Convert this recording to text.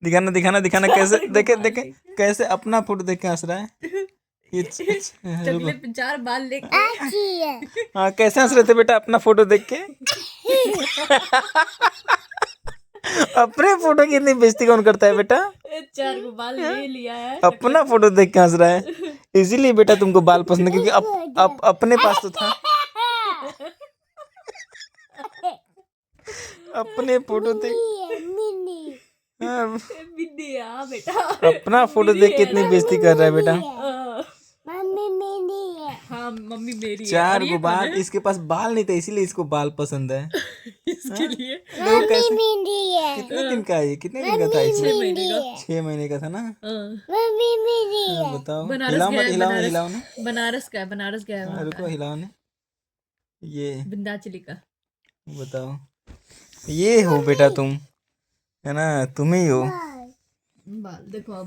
दिखाना दिखाना दिखाना कैसे देखे देखे कैसे अपना फोटो देख के हंस रहा है। चकले पे 4 बाल लेके हाँ कैसे हंस रहे थे बेटा अपना फोटो देख के। अपने फोटो की इतनी बेइज्जती कौन करता है बेटा। 4 को बाल ले लिया है। अपना फोटो देख के हंस रहा है। इसीलिए बेटा तुमको बाल पसंद है क्योंकि अपने पास तो था। अपने फोटो देख हाँ, मिनी हाँ बेटा अपना फोटो देख के इतनी बेइज्जती कर रहा है बेटा। हाँ मम्मी मेरी है। 4 को बाल, इसके पास बाल नहीं था इसीलिए इसको बाल पसंद है। इसके लिए देखो कैसे कितने दिन का है ये, कितने दिन का था इसमें? 6 महीने का। 6 महीने का था ना। बताओ बनारस हिलाओ गया मत, है, हिलाओ बनारस हिलाओ ना। बनारस का है, बनारस गया है वहाँ रुको का। हिलाओ ने। ये विंध्याचली का। बताओ ये हो बेटा तुम, है ना तुम ही हो। बाल देखो अब